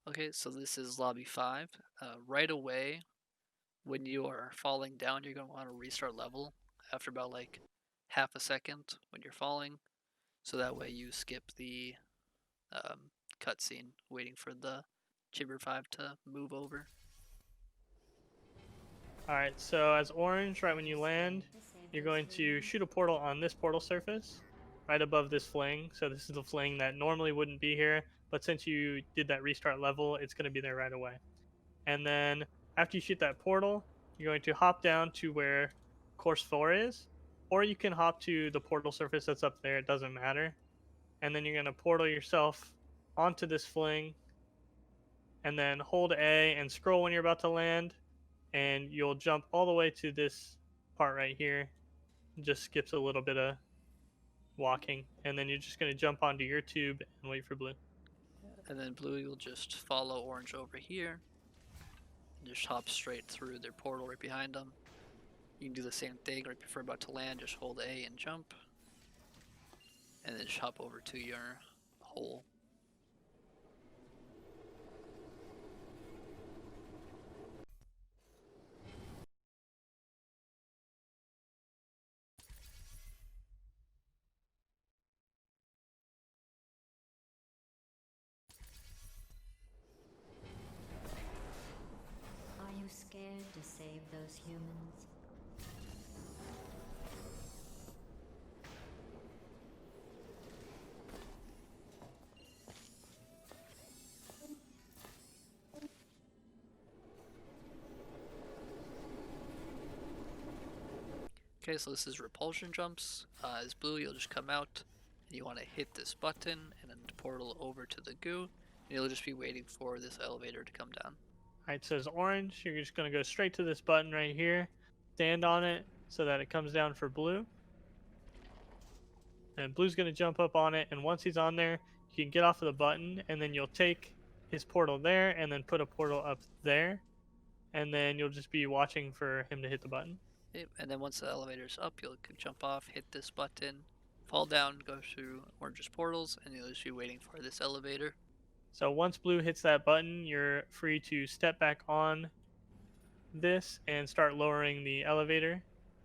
Okay, so this is lobby 5. Right away, when you are falling down, you're going to want to restart level after about like half a second when you're falling. So that way you skip the cutscene waiting for the Chamber 5 to move over. Alright, so as orange, right when you land, you're going to shoot a portal on this portal surface, right above this fling. So this is the fling that normally wouldn't be here, but since you did that restart level, it's going to be there right away. And then after you shoot that portal, you're going to hop down to where course 4 is, or you can hop to the portal surface that's up there, it doesn't matter. And then you're going to portal yourself onto this fling, and then hold A and scroll when you're about to land, and you'll jump all the way to this part right here. It just skips a little bit of walking, and then you're just going to jump onto your tube and wait for blue. And then blue, you'll just follow orange over here and just hop straight through their portal right behind them. You can do the same thing right before about to land, just hold A and jump. And then just hop over to your hole. Are you scared to save those humans? Okay, so this is Repulsion Jumps. As blue, you'll just come out and you want to hit this button and then portal over to the goo. And you'll just be waiting for this elevator to come down. Alright, so as orange, you're just going to go straight to this button right here, stand on it so that it comes down for blue. And blue's going to jump up on it, and once he's on there, you can get off of the button, and then you'll take his portal there and then put a portal up there, and then you'll just be watching for him to hit the button. Okay, and then once the elevator's up, you'll jump off, hit this button, fall down, go through orange's portals, and you'll just be waiting for this elevator. So once blue hits that button, you're free to step back on this and start lowering the elevator,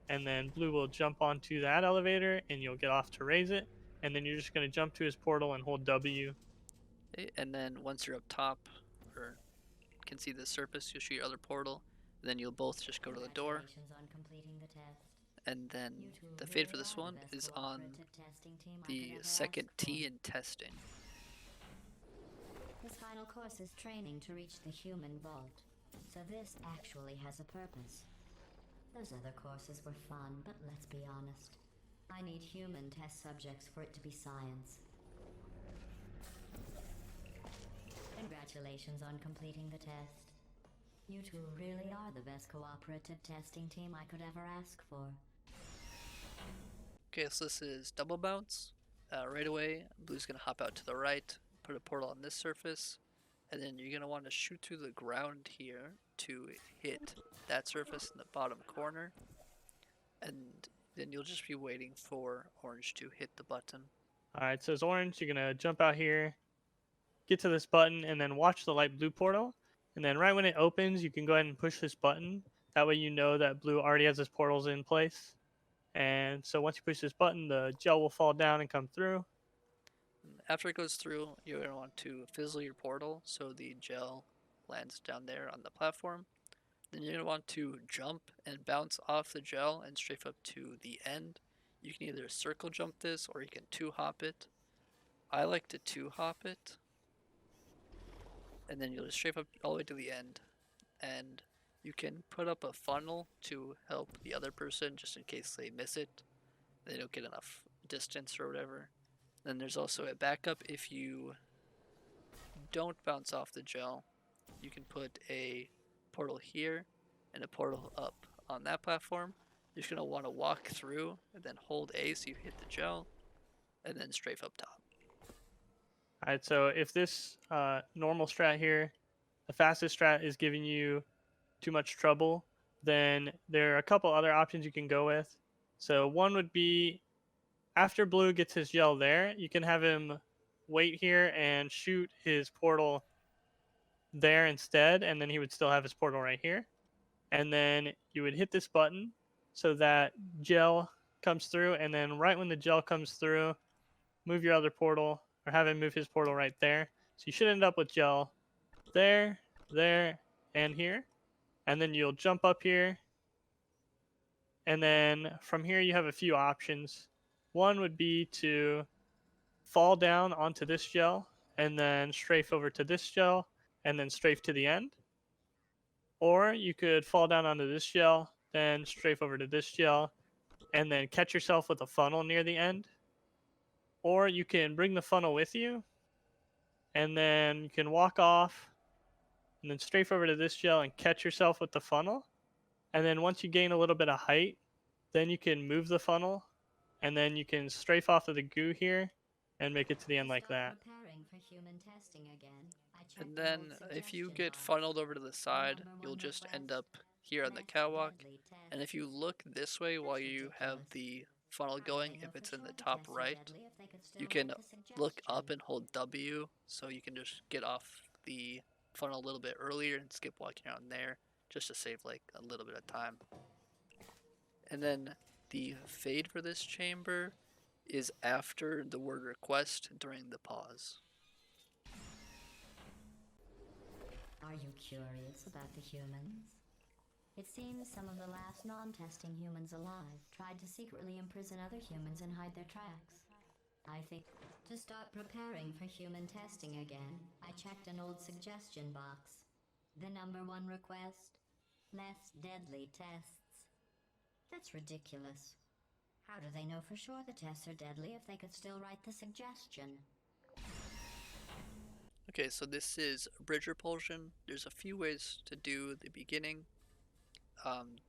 and then blue will jump onto that elevator and you'll get off to raise it, and then you're just going to jump to his portal and hold W. Okay, and then once you're up top, or can see the surface, you'll shoot your other portal, and then you'll both just go to the door. On completing the test. And then the fate for this one is on the second T in testing. This final course is training to reach the human vault, so this actually has a purpose. Those other courses were fun, but let's be honest. I need human test subjects for it to be science. Congratulations on completing the test. You two really are the best cooperative testing team I could ever ask for. Okay, so this is double bounce. Right away, blue's gonna hop out to the right, put a portal on this surface, and then you're gonna want to shoot through the ground here to hit that surface in the bottom corner, and then you'll just be waiting for orange to hit the button. Alright, so as orange, you're going to jump out here, get to this button, and then watch the light blue portal. And then right when it opens, you can go ahead and push this button. That way you know that blue already has his portals in place. And so once you push this button, the gel will fall down and come through. After it goes through, you're going to want to fizzle your portal so the gel lands down there on the platform. Then you're going to want to jump and bounce off the gel and strafe up to the end. You can either circle jump this or you can two hop it. I like to two hop it. And then you'll just strafe up all the way to the end. And you can put up a funnel to help the other person just in case they miss it. They don't get enough distance or whatever. Then there's also a backup if you don't bounce off the gel. You can put a portal here and a portal up on that platform. You're just going to want to walk through and then hold A so you hit the gel and then strafe up top. Alright, so if this normal strat here, the fastest strat is giving you too much trouble, then there are a couple other options you can go with. So one would be after blue gets his gel there, you can have him wait here and shoot his portal there instead, and then he would still have his portal right here. And then you would hit this button so that gel comes through, and then right when the gel comes through, move your other portal, or have him move his portal right there. So you should end up with gel there, there, and here. And then you'll jump up here, and then from here you have a few options. One would be to fall down onto this gel, and then strafe over to this gel, and then strafe to the end. Or you could fall down onto this gel, then strafe over to this gel, and then catch yourself with a funnel near the end. Or you can bring the funnel with you, and then you can walk off, and then strafe over to this gel and catch yourself with the funnel. And then once you gain a little bit of height, then you can move the funnel, and then you can strafe off of the goo here and make it to the end like that. Preparing for human testing again. And then if you get funneled over to the side, you'll just end up here on the catwalk. And if you look this way while you have the funnel going, if it's in the top right, you can look up and hold W, so you can just get off the funnel a little bit earlier and skip walking around there, just to save like a little bit of time. And then the fade for this chamber is after the word request during the pause. Are you curious about the humans? It seems some of the last non-testing humans alive tried to secretly imprison other humans and hide their tracks. I think to start preparing for human testing again, I checked an old suggestion box. The #1 request: less deadly tests. That's ridiculous. How do they know for sure the tests are deadly if they could still write the suggestion? Okay, so this is bridge repulsion. There's a few ways to do the beginning.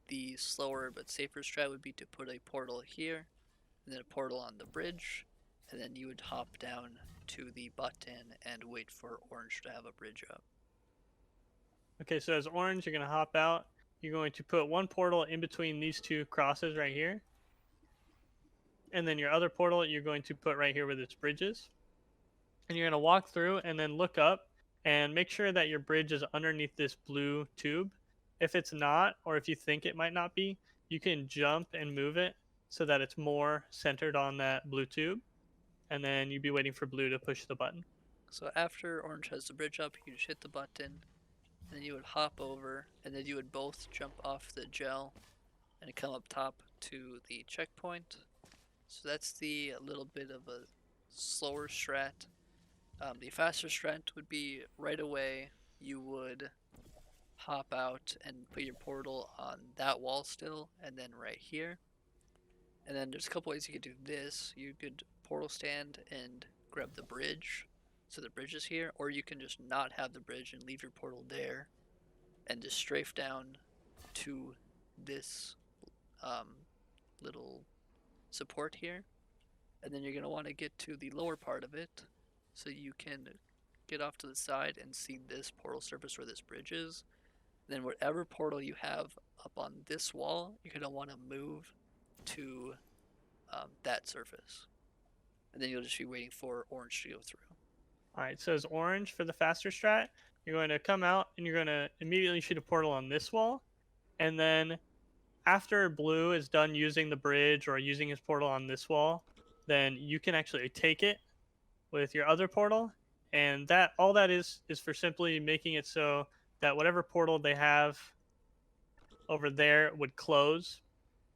The slower but safer strat would be to put a portal here, and then a portal on the bridge, and then you would hop down to the button and wait for orange to have a bridge up. Okay, so as orange, you're going to hop out. You're going to put one portal in between these two crosses right here. And then your other portal, you're going to put right here where this bridge is. And you're going to walk through and then look up and make sure that your bridge is underneath this blue tube. If it's not, or if you think it might not be, you can jump and move it so that it's more centered on that blue tube. And then you'd be waiting for blue to push the button. So after orange has the bridge up, you just hit the button, and then you would hop over, and then you would both jump off the gel and come up top to the checkpoint. So that's the little bit of a slower strat. The faster strat would be right away you would hop out and put your portal on that wall still, and then right here. And then there's a couple ways you could do this. You could portal stand and grab the bridge, so the bridge is here, or you can just not have the bridge and leave your portal there and just strafe down to this little support here. And then you're going to want to get to the lower part of it so you can get off to the side and see this portal surface where this bridge is. Then whatever portal you have up on this wall, you're going to want to move to that surface. And then you'll just be waiting for orange to go through. Alright, so as orange for the faster strat, you're going to come out and you're going to immediately shoot a portal on this wall. And then after blue is done using the bridge or using his portal on this wall, then you can actually take it with your other portal. And that all that is for simply making it so that whatever portal they have over there would close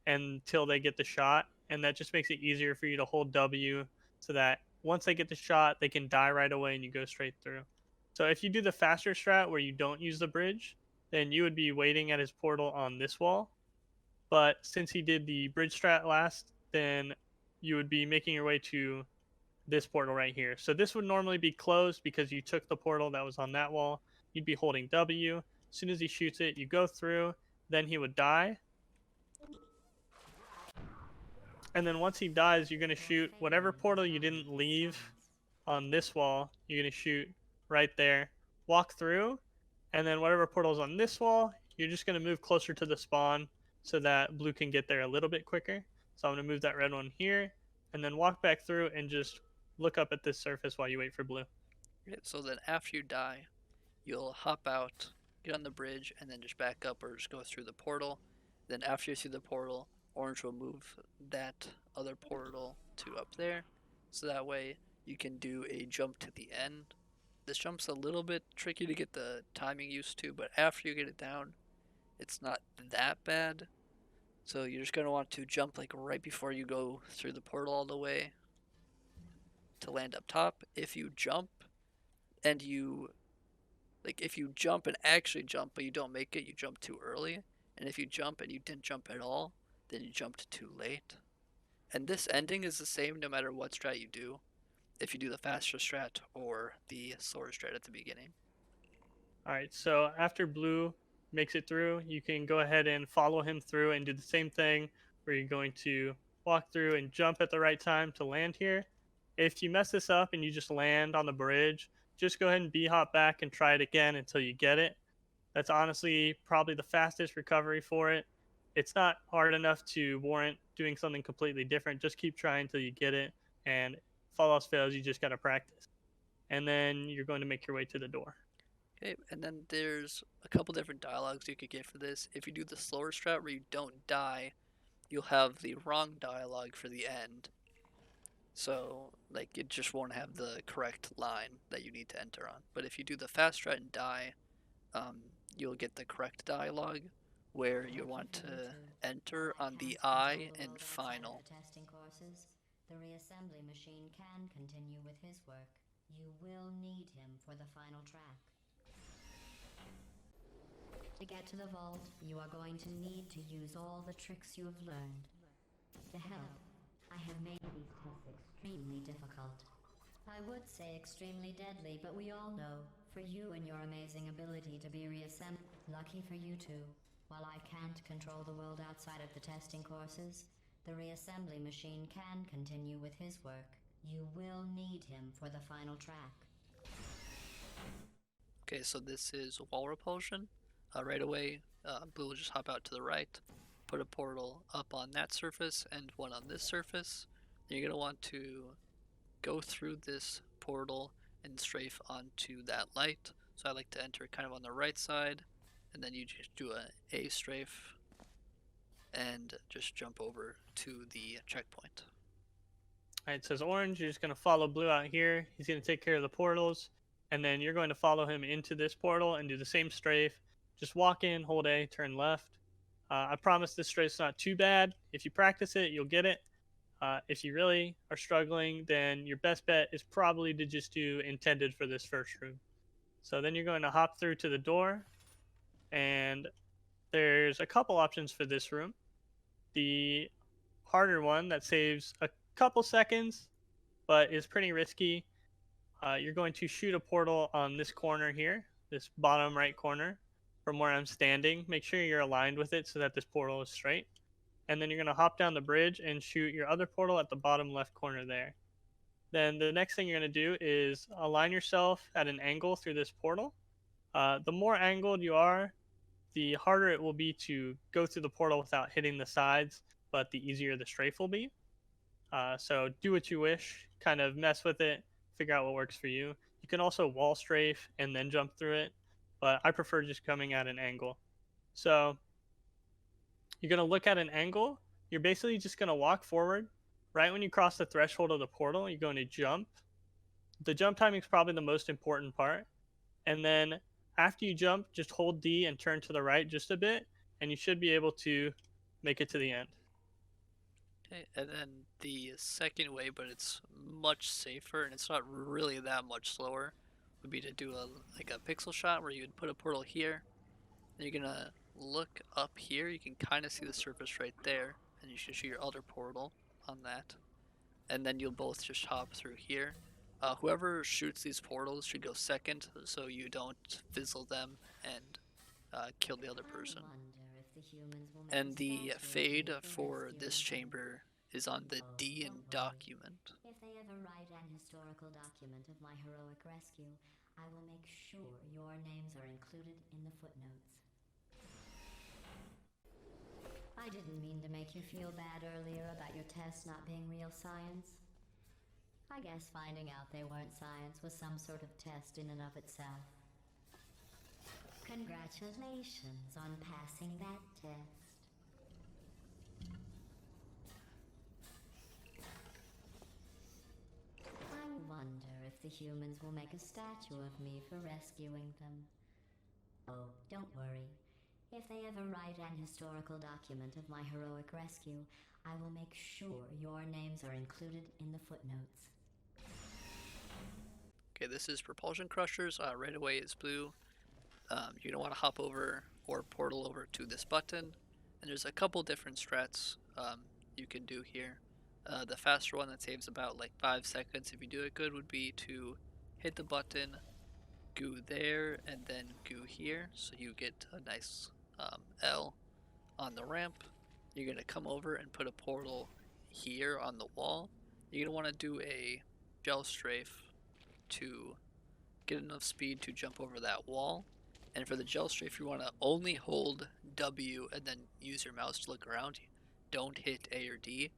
until they get the shot. And that just makes it easier for you to hold W so that once they get the shot, they can die right away and you go straight through. So if you do the faster strat where you don't use the bridge, then you would be waiting at his portal on this wall. But since he did the bridge strat last, then you would be making your way to this portal right here. So this would normally be closed because you took the portal that was on that wall. You'd be holding W. As soon as he shoots it, you go through, then he would die. And then once he dies, you're going to shoot whatever portal you didn't leave on this wall. You're going to shoot right there, walk through, and then whatever portal's on this wall, you're just going to move closer to the spawn so that blue can get there a little bit quicker. So I'm going to move that red one here, and then walk back through and just look up at this surface while you wait for blue. Okay, so then after you die, you'll hop out, get on the bridge, and then just back up or just go through the portal. Then after you see the portal, Orange will move that other portal to up there, so that way you can do a jump to the end. This jump's a little bit tricky to get the timing used to, but after you get it down, it's not that bad. So you're just going to want to jump like right before you go through the portal all the way to land up top. If you jump and if you jump and actually jump but you don't make it, you jump too early. And if you jump and you didn't jump at all, then you jumped too late. And this ending is the same no matter what strat you do, if you do the faster strat or the slower strat at the beginning. Alright, so after Blue makes it through, you can go ahead and follow him through and do the same thing where you're going to walk through and jump at the right time to land here. If you mess this up and you just land on the bridge, just go ahead and B-hop back and try it again until you get it. That's honestly probably the fastest recovery for it. It's not hard enough to warrant doing something completely different. Just keep trying until you get it, and if all else fails, you just got to practice. And then you're going to make your way to the door. Okay, and then there's a couple different dialogues you could get for this. If you do the slower strat where you don't die, you'll have the wrong dialogue for the end. So, like, it just won't have the correct line that you need to enter on. But if you do the fast strat and die, you'll get the correct dialogue where you want to enter on the I and final. Testing courses, the reassembly machine can continue with his work. You will need him for the final track. To get to the vault, you are going to need to use all the tricks you have learned. To help, I have made these tests extremely difficult. I would say extremely deadly, but we all know, for you and your amazing ability to be reassembled, lucky for you too. While I can't control the world outside of the testing courses, the reassembly machine can continue with his work. You will need him for the final track. Okay, so this is wall repulsion. Right away, Blue will just hop out to the right, put a portal up on that surface and one on this surface. You're going to want to go through this portal and strafe onto that light. So I like to enter kind of on the right side, and then you just do a strafe and just jump over to the checkpoint. Alright, it says Orange, you're just going to follow Blue out here. He's going to take care of the portals, and then you're going to follow him into this portal and do the same strafe. Just walk in, hold A, turn left. I promise this strafe's not too bad. If you practice it, you'll get it. If you really are struggling, then your best bet is probably to just do intended for this first room. So then you're going to hop through to the door, and there's a couple options for this room. The harder one that saves a couple seconds, but is pretty risky. You're going to shoot a portal on this corner here, this bottom right corner from where I'm standing. Make sure you're aligned with it so that this portal is straight. And then you're going to hop down the bridge and shoot your other portal at the bottom left corner there. Then the next thing you're going to do is align yourself at an angle through this portal. The more angled you are, the harder it will be to go through the portal without hitting the sides, but the easier the strafe will be. So do what you wish, kind of mess with it, figure out what works for you. You can also wall strafe and then jump through it, but I prefer just coming at an angle. So you're going to look at an angle. You're basically just going to walk forward. Right when you cross the threshold of the portal, you're going to jump. The jump timing is probably the most important part. And then after you jump, just hold D and turn to the right just a bit, and you should be able to make it to the end. Okay, and then the second way, but it's much safer and it's not really that much slower, would be to do a pixel shot where you would put a portal here, and you're gonna look up here. You can kind of see the surface right there, and you should shoot your other portal on that, and then you'll both just hop through here. Whoever shoots these portals should go second, so you don't fizzle them and kill the other person. And the fade for this chamber is on the D in document. If they ever write an historical document of my heroic rescue, I will make sure your names are included in the footnotes. I didn't mean to make you feel bad earlier about your tests not being real science. I guess finding out they weren't science was some sort of test in and of itself. Congratulations on passing that test. I wonder if the humans will make a statue of me for rescuing them. Oh, don't worry. If they ever write an historical document of my heroic rescue, I will make sure your names are included in the footnotes. Okay, this is Propulsion Crushers. Right away is blue. You're gonna want to hop over or portal over to this button, and there's a couple different strats you can do here. The faster one that saves about like 5 seconds if you do it good would be to hit the button, goo there, and then goo here, so you get a nice L on the ramp. You're gonna come over and put a portal here on the wall. You're gonna want to do a gel strafe to get enough speed to jump over that wall. And for the gel strafe, you want to only hold W and then use your mouse to look around. Don't hit A or D.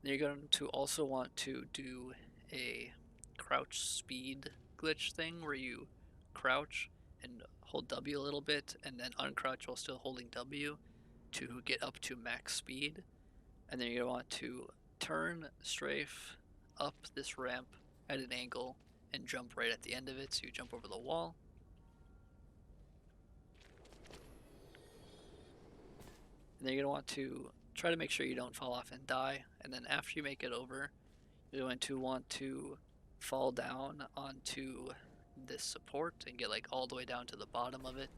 Then you're going to also want to do a crouch speed glitch thing where you crouch and hold W a little bit and then uncrouch while still holding W to get up to max speed. And then you're going to want to turn strafe up this ramp at an angle and jump right at the end of it, so you jump over the wall. And then you're going to want to try to make sure you don't fall off and die. And then after you make it over, you're going to want to fall down onto this support and get like all the way down to the bottom of it.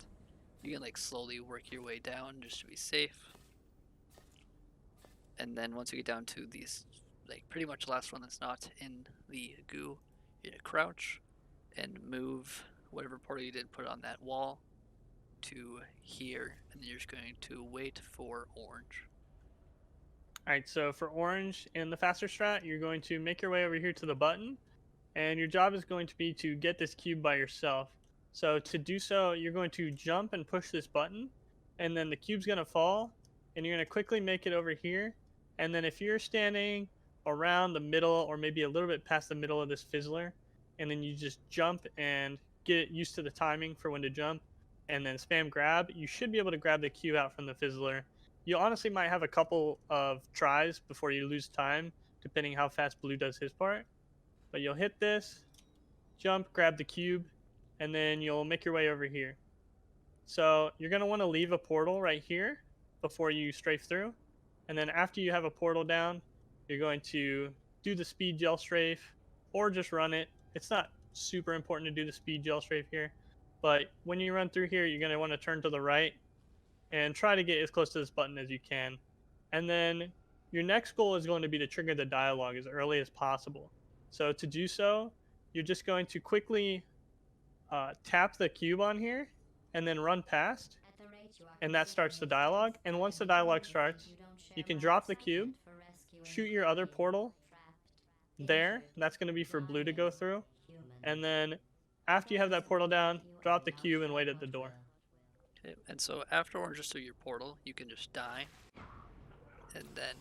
You can like slowly work your way down just to be safe. And then once you get down to these, like pretty much the last one that's not in the goo, you're gonna crouch and move whatever portal you did put on that wall to here, and then you're just going to wait for orange. Alright, so for orange in the faster strat, you're going to make your way over here to the button, and your job is going to be to get this cube by yourself. So to do so, you're going to jump and push this button, and then the cube's going to fall, and you're going to quickly make it over here. And then if you're standing around the middle or maybe a little bit past the middle of this fizzler, and then you just jump and get used to the timing for when to jump, and then spam grab, you should be able to grab the cube out from the fizzler. You honestly might have a couple of tries before you lose time, depending how fast blue does his part. But you'll hit this, jump, grab the cube, and then you'll make your way over here. So you're going to want to leave a portal right here before you strafe through. And then after you have a portal down, you're going to do the speed gel strafe or just run it. It's not super important to do the speed gel strafe here, but when you run through here, you're going to want to turn to the right and try to get as close to this button as you can. And then your next goal is going to be to trigger the dialogue as early as possible. So to do so, you're just going to quickly tap the cube on here and then run past, and that starts the dialogue. And once the dialogue starts, you can drop the cube, shoot your other portal there. That's going to be for blue to go through. And then after you have that portal down, drop the cube and wait at the door. Okay, and so after orange is through your portal, you can just die. And then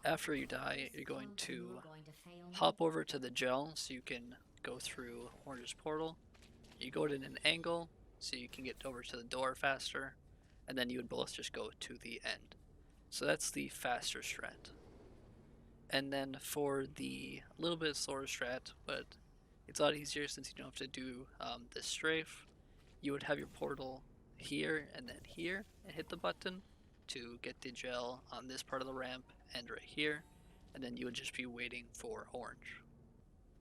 after you die, you're going to hop over to the gel so you can go through orange's portal. You go at an angle so you can get over to the door faster, and then you would both just go to the end. So that's the faster strat. And then for the little bit slower strat, but it's a lot easier since you don't have to do this strafe, you would have your portal here and then here and hit the button to get the gel on this part of the ramp and right here, and then you would just be waiting for orange.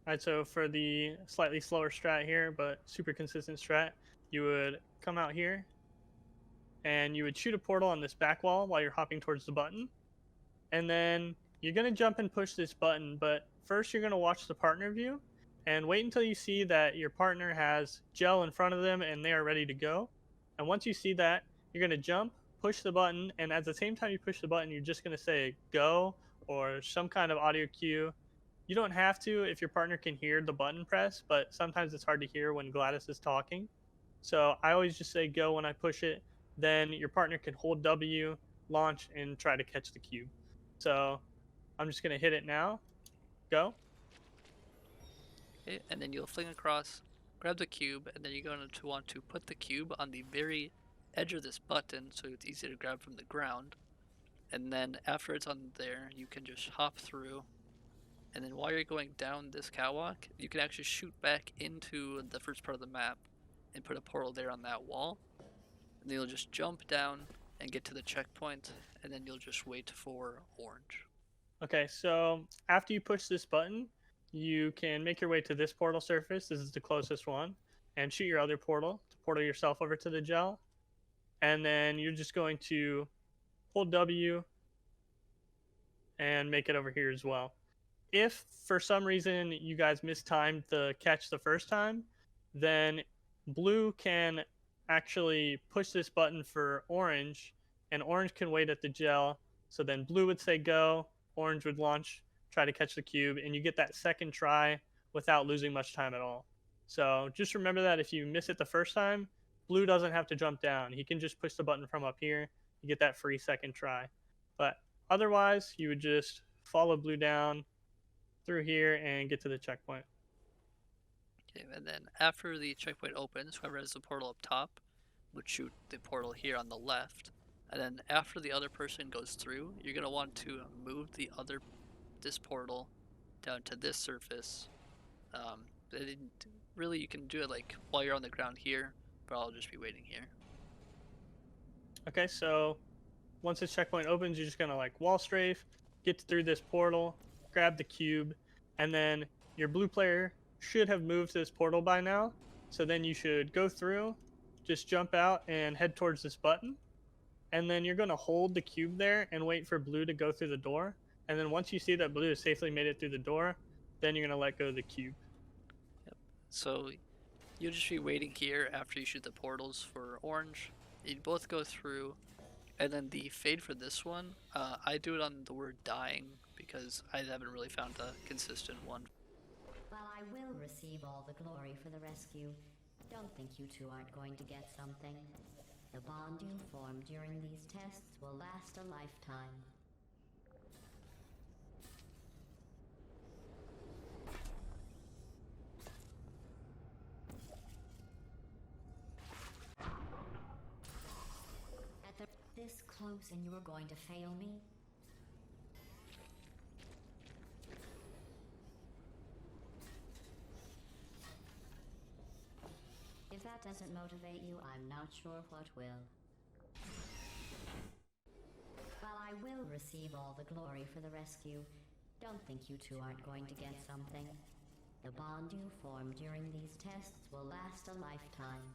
Alright, so for the slightly slower strat here, but super consistent strat, you would come out here and you would shoot a portal on this back wall while you're hopping towards the button. And then you're going to jump and push this button, but first you're going to watch the partner view and wait until you see that your partner has gel in front of them and they are ready to go. And once you see that, you're going to jump, push the button, and at the same time you push the button, you're just going to say go or some kind of audio cue. You don't have to if your partner can hear the button press, but sometimes it's hard to hear when Gladys is talking. So I always just say go when I push it. Then your partner can hold W, launch, and try to catch the cube. So I'm just going to hit it now. Go. Okay, and then you'll fling across, grab the cube, and then you're going to want to put the cube on the very edge of this button so it's easy to grab from the ground. And then after it's on there, you can just hop through. And then while you're going down this catwalk, you can actually shoot back into the first part of the map and put a portal there on that wall. And then you'll just jump down and get to the checkpoint, and then you'll just wait for orange. Okay, so after you push this button, you can make your way to this portal surface. This is the closest one. And shoot your other portal to portal yourself over to the gel. And then you're just going to hold W and make it over here as well. If for some reason you guys mistimed the catch the first time, then blue can actually push this button for orange, and orange can wait at the gel. So then blue would say go, orange would launch, try to catch the cube, and you get that second try without losing much time at all. So just remember that if you miss it the first time, blue doesn't have to jump down. He can just push the button from up here. You get that free second try. But otherwise, you would just follow blue down through here and get to the checkpoint. Okay, and then after the checkpoint opens, whoever has the portal up top would shoot the portal here on the left. And then after the other person goes through, you're going to want to move this portal down to this surface. Really, you can do it like while you're on the ground here, but I'll just be waiting here. Okay, so once this checkpoint opens, you're just going to like wall strafe, get through this portal, grab the cube, and then your blue player should have moved to this portal by now. So then you should go through, just jump out and head towards this button. And then you're going to hold the cube there and wait for blue to go through the door. And then once you see that blue has safely made it through the door, then you're going to let go of the cube. Yep. So you'll just be waiting here after you shoot the portals for orange. You'd both go through, and then the fade for this one, I do it on the word dying because I haven't really found a consistent one. While I will receive all the glory for the rescue, don't think you two aren't going to get something. The bond you form during these tests will last a lifetime. This close and you are going to fail me? If that doesn't motivate you, I'm not sure what will. While I will receive all the glory for the rescue, don't think you two aren't going to get something. The bond you form during these tests will last a lifetime.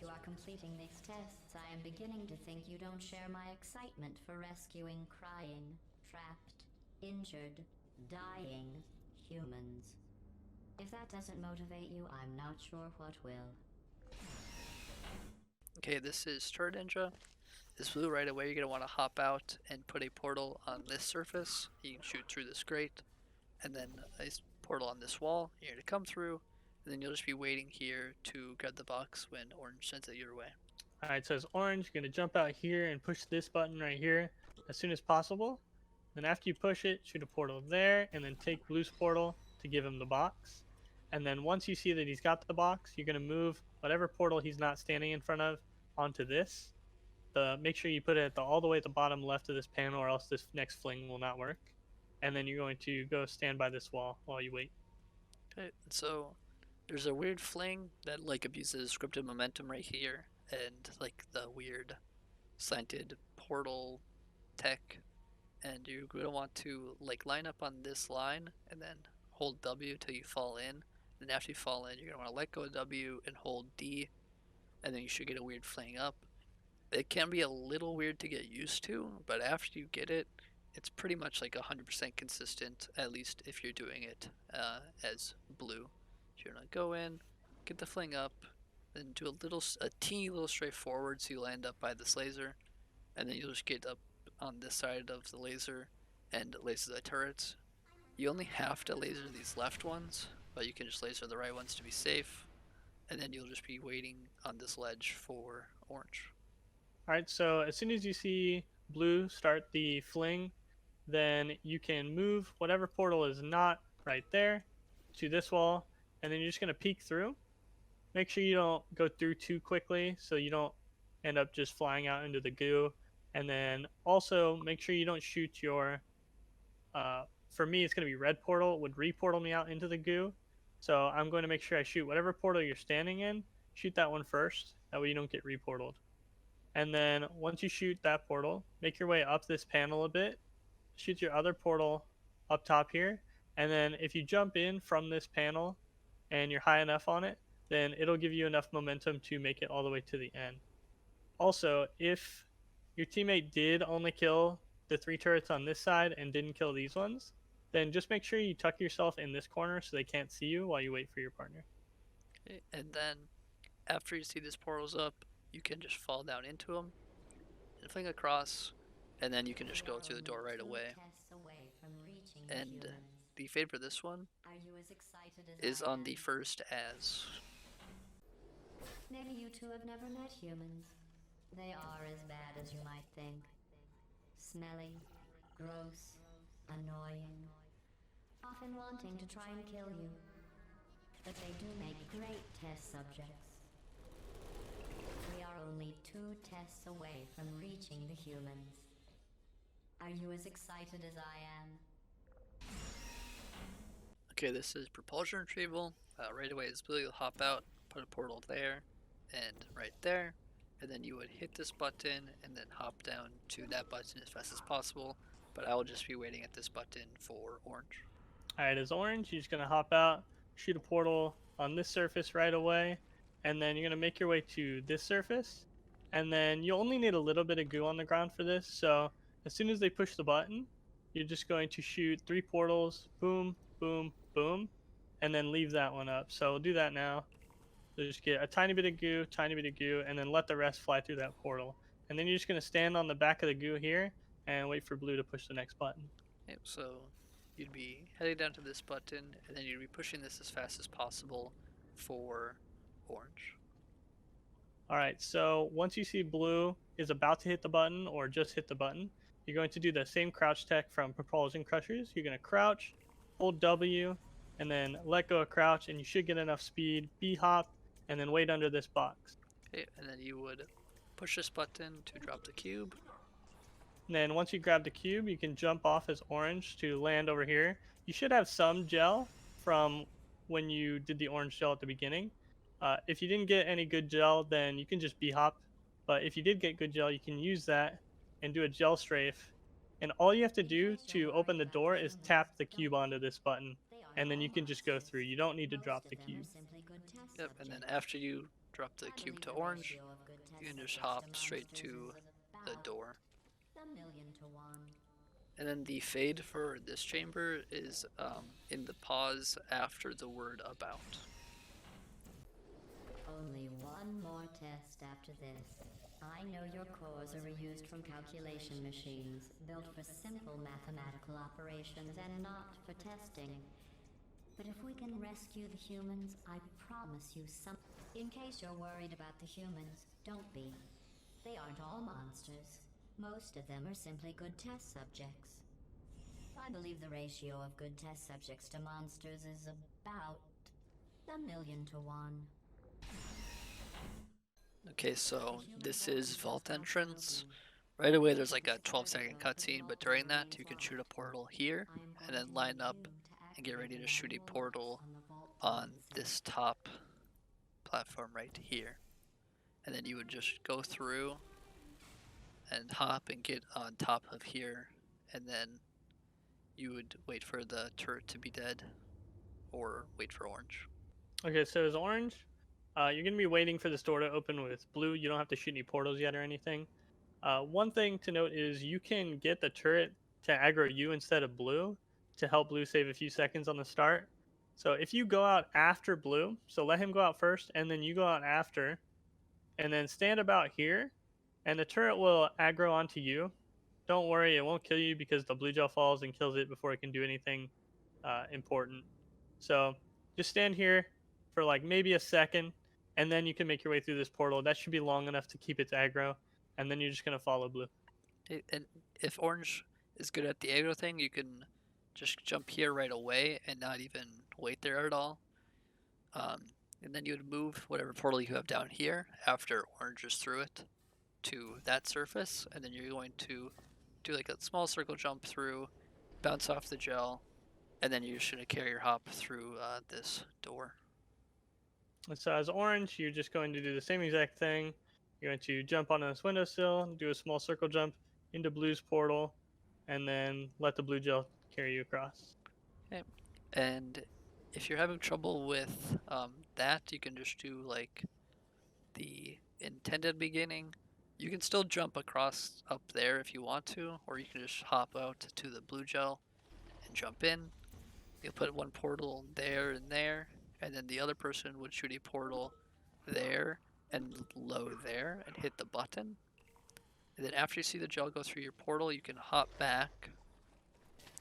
You are completing these tests, I am beginning to think you don't share my excitement for rescuing crying, trapped, injured, dying humans. If that doesn't motivate you, I'm not sure what will. Okay, this is Star Ninja. This blue right away, you're going to want to hop out and put a portal on this surface. You can shoot through this grate, and then a portal on this wall. You're going to come through, and then you'll just be waiting here to grab the box when orange sends it your way. Alright, so it's orange. You're going to jump out here and push this button right here as soon as possible. Then after you push it, shoot a portal there, and then take blue's portal to give him the box. And then once you see that he's got the box, you're going to move whatever portal he's not standing in front of onto this. Make sure you put it all the way at the bottom left of this panel, or else this next fling will not work. And then you're going to go stand by this wall while you wait. Okay, so there's a weird fling that like abuses scripted momentum right here, and like the weird slanted portal tech, and you're gonna want to like line up on this line and then hold W till you fall in. Then after you fall in, you're gonna want to let go of W and hold D, and then you should get a weird fling up. It can be a little weird to get used to, but after you get it, it's pretty much like 100% consistent, at least if you're doing it as blue. You're gonna go in, get the fling up, then do a teeny little straight forward so you land up by this laser, and then you'll just get up on this side of the laser and laser the turrets. You only have to laser these left ones, but you can just laser the right ones to be safe, and then you'll just be waiting on this ledge for orange. All right, so as soon as you see blue start the fling, then you can move whatever portal is not right there to this wall, and then you're just going to peek through. Make sure you don't go through too quickly so you don't end up just flying out into the goo. And then also make sure you don't shoot your, for me, it's going to be red portal. It would reportal me out into the goo. So I'm going to make sure I shoot whatever portal you're standing in, shoot that one first. That way you don't get reportaled. And then once you shoot that portal, make your way up this panel a bit, shoot your other portal up top here, and then if you jump in from this panel and you're high enough on it, then it'll give you enough momentum to make it all the way to the end. Also, if your teammate did only kill the 3 turrets on this side and didn't kill these ones, then just make sure you tuck yourself in this corner so they can't see you while you wait for your partner. Okay, and then after you see these portals up, you can just fall down into them and fling across, and then you can just go through the door right away. And the fade for this one is on the first as. Maybe you two have never met humans. They are as bad as you might think. Smelly, gross, annoying, often wanting to try and kill you. But they do make great test subjects. We are only 2 tests away from reaching the humans. Are you as excited as I am? Okay, this is Propulsion Retrieval. Right away, this blue, you'll hop out, put a portal there, and right there, and then you would hit this button and then hop down to that button as fast as possible, but I will just be waiting at this button for orange. Alright, as orange, you're just going to hop out, shoot a portal on this surface right away, and then you're going to make your way to this surface, and then you only need a little bit of goo on the ground for this, so as soon as they push the button, you're just going to shoot 3 portals, boom, boom, boom, and then leave that one up. So we'll do that now. So just get a tiny bit of goo, and then let the rest fly through that portal. And then you're just going to stand on the back of the goo here and wait for blue to push the next button. Okay, so you'd be heading down to this button, and then you'd be pushing this as fast as possible for orange. Alright, so once you see blue is about to hit the button or just hit the button, you're going to do the same crouch tech from Propulsion Crushers. You're going to crouch, hold W, and then let go of crouch, and you should get enough speed, B-hop, and then wait under this box. Okay, and then you would push this button to drop the cube. And then once you grab the cube, you can jump off as orange to land over here. You should have some gel from when you did the orange gel at the beginning. If you didn't get any good gel, then you can just B-hop. But if you did get good gel, you can use that and do a gel strafe. And all you have to do to open the door is tap the cube onto this button, and then you can just go through. You don't need to drop the cube. Yep, and then after you drop the cube to orange, you can just hop straight to the door. And then the fade for this chamber is in the pause after the word about. Only one more test after this. I know your cores are reused from calculation machines, built for simple mathematical operations and not for testing. But if we can rescue the humans, I promise you some. In case you're worried about the humans, don't be. They aren't all monsters. Most of them are simply good test subjects. I believe the ratio of good test subjects to monsters is about 1,000,000 to 1. Okay, so this is vault entrance. Right away there's like a 12-second cutscene, but during that you can shoot a portal here and then line up and get ready to shoot a portal on this top platform right here. And then you would just go through and hop and get on top of here, and then you would wait for the turret to be dead or wait for orange. Okay, so as orange, you're going to be waiting for this door to open with blue. You don't have to shoot any portals yet or anything. One thing to note is you can get the turret to aggro you instead of blue to help blue save a few seconds on the start. So if you go out after blue, so let him go out first and then you go out after, and then stand about here, and the turret will aggro onto you. Don't worry, it won't kill you because the blue gel falls and kills it before it can do anything. important. So just stand here for like maybe a second, and then you can make your way through this portal. That should be long enough to keep its aggro, and then you're just gonna follow blue. And if orange is good at the aggro thing, you can just jump here right away and not even wait there at all. And then you would move whatever portal you have down here after orange is through it to that surface, and then you're going to do like a small circle jump through, bounce off the gel, and then you're just going to carrier hop through this door. And so as orange, you're just going to do the same exact thing. You're going to jump onto this windowsill, do a small circle jump into blue's portal, and then let the blue gel carry you across. Okay. And if you're having trouble with that, you can just do like the intended beginning. You can still jump across up there if you want to, or you can just hop out to the blue gel and jump in. You'll put one portal there, and then the other person would shoot a portal there and low there and hit the button. And then after you see the gel go through your portal, you can hop back,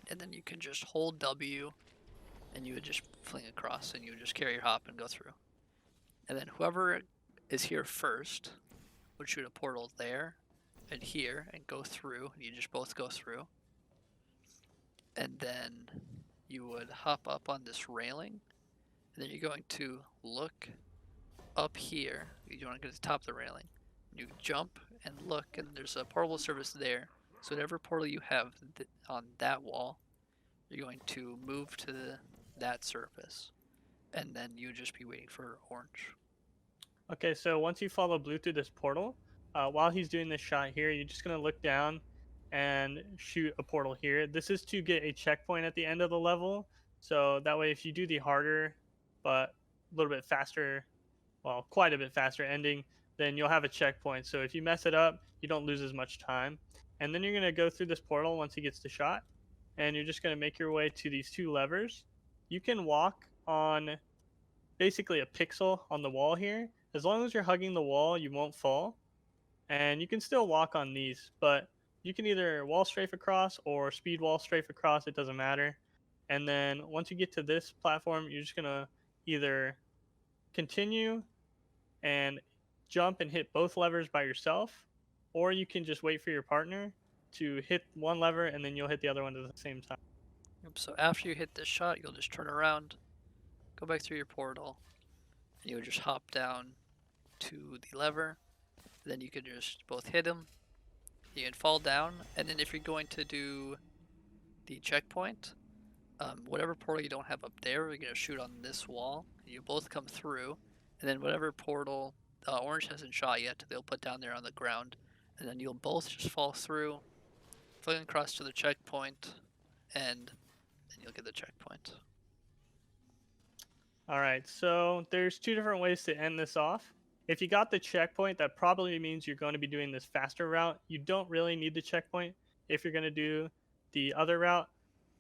and then you can just hold W, and you would just fling across, and you would just carry your hop and go through. And then whoever is here first would shoot a portal there and here and go through, and you just both go through. And then you would hop up on this railing, and then you're going to look up here. You want to get to the top of the railing. You jump and look, and there's a portable surface there. So whatever portal you have on that wall, you're going to move to that surface, and then you would just be waiting for orange. Okay, so once you follow blue through this portal, while he's doing this shot here, you're just going to look down and shoot a portal here. This is to get a checkpoint at the end of the level. So that way, if you do the harder, but a little bit faster, well, quite a bit faster ending, then you'll have a checkpoint. So if you mess it up, you don't lose as much time. And then you're going to go through this portal once he gets the shot, and you're just going to make your way to these two levers. You can walk on basically a pixel on the wall here. As long as you're hugging the wall, you won't fall. And you can still walk on these, but you can either wall strafe across or speed wall strafe across, it doesn't matter. And then once you get to this platform, you're just going to either continue and jump and hit both levers by yourself, or you can just wait for your partner to hit one lever and then you'll hit the other one at the same time. So after you hit this shot, you'll just turn around, go back through your portal, and you would just hop down to the lever. Then you could just both hit him. You can fall down, and then if you're going to do the checkpoint, whatever portal you don't have up there, you're going to shoot on this wall. You both come through, and then whatever portal orange hasn't shot yet, they'll put down there on the ground, and then you'll both just fall through, fling across to the checkpoint, and then you'll get the checkpoint. All right, so there's two different ways to end this off. If you got the checkpoint, that probably means you're going to be doing this faster route. You don't really need the checkpoint if you're going to do the other route.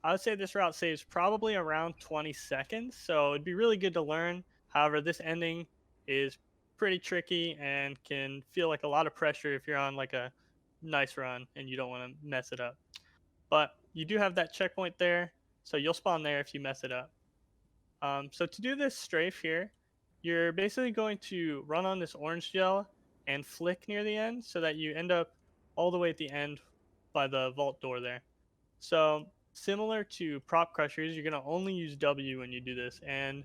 I would say this route saves probably around 20 seconds, so it'd be really good to learn. However, this ending is pretty tricky and can feel like a lot of pressure if you're on like a nice run and you don't want to mess it up. But you do have that checkpoint there, so you'll spawn there if you mess it up. So to do this strafe here, you're basically going to run on this orange gel and flick near the end so that you end up all the way at the end by the vault door there. So similar to prop crushers, you're going to only use W when you do this. And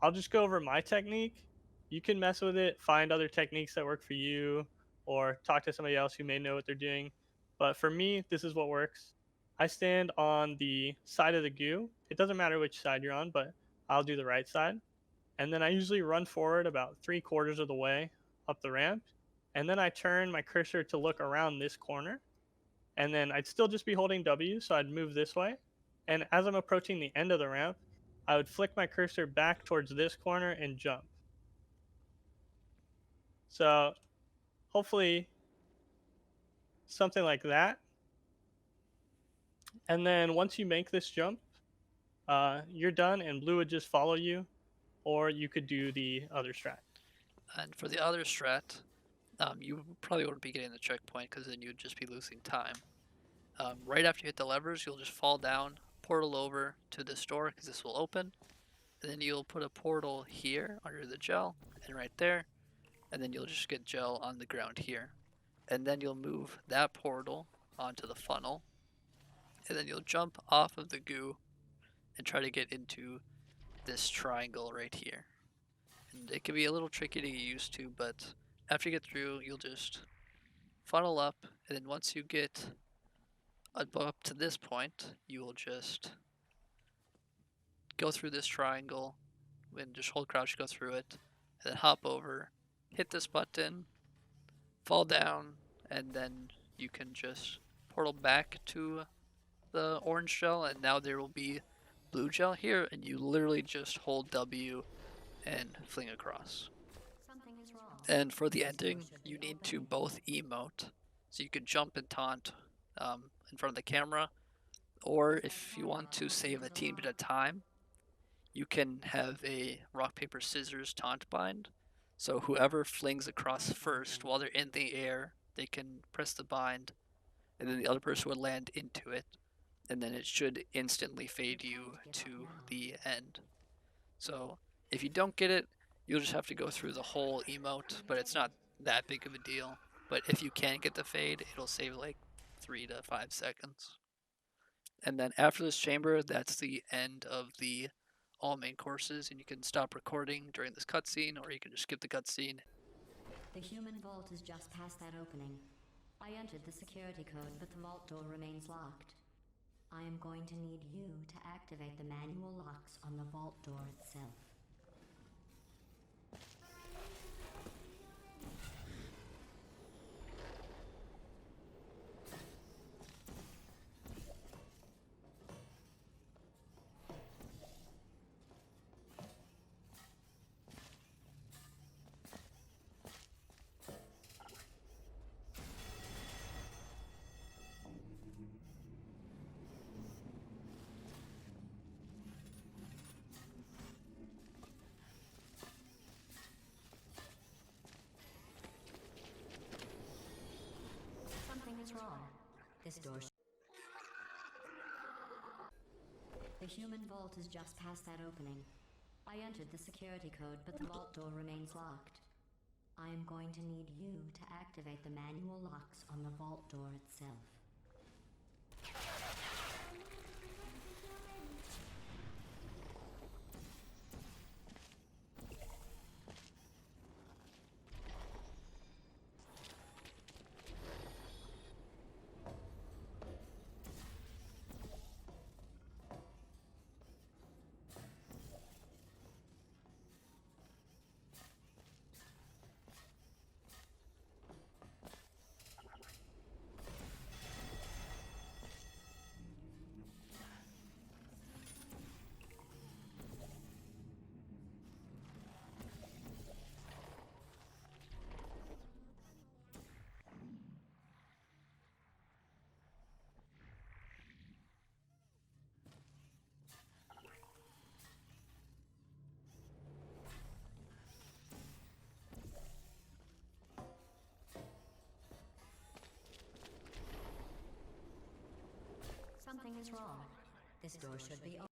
I'll just go over my technique. You can mess with it, find other techniques that work for you, or talk to somebody else who may know what they're doing. But for me, this is what works. I stand on the side of the goo. It doesn't matter which side you're on, but I'll do the right side. And then I usually run forward about 3/4 of the way up the ramp. And then I turn my cursor to look around this corner. And then I'd still just be holding W, so I'd move this way. And as I'm approaching the end of the ramp, I would flick my cursor back towards this corner and jump. So hopefully something like that. And then once you make this jump, you're done and blue would just follow you, or you could do the other strat. And for the other strat, you probably wouldn't be getting the checkpoint because then you'd just be losing time. Right after you hit the levers, you'll just fall down portal over to this door because this will open, and then you'll put a portal here under the gel and right there, and then you'll just get gel on the ground here. And then you'll move that portal onto the funnel, and then you'll jump off of the goo and try to get into this triangle right here. And it can be a little tricky to get used to, but after you get through, you'll just funnel up, and then once you get up to this point, you will just go through this triangle and just hold crouch, go through it, and then hop over, hit this button, fall down, and then you can just portal back to the orange gel, and now there will be blue gel here, and you literally just hold W and fling across. Something is wrong. And for the ending, you need to both emote, so you can jump and taunt in front of the camera, or if you want to save a teeny bit of time, you can have a rock, paper, scissors taunt bind. So whoever flings across first while they're in the air, they can press the bind, and then the other person would land into it, and then it should instantly fade you to the end. So if you don't get it, you'll just have to go through the whole emote, but it's not that big of a deal. But if you can get the fade, it'll save like 3 to 5 seconds. And then after this chamber, that's the end of the all main courses, and you can stop recording during this cutscene, or you can just skip the cutscene. The human vault is just past that opening. I entered the security code, but the vault door remains locked. I am going to need you to activate the manual locks on the vault door itself. Something is wrong. This door. The human vault is just past that opening. I entered the security code, but the vault door remains locked. I am going to need you to activate the manual locks on the vault door itself. Something is wrong. This door should be open.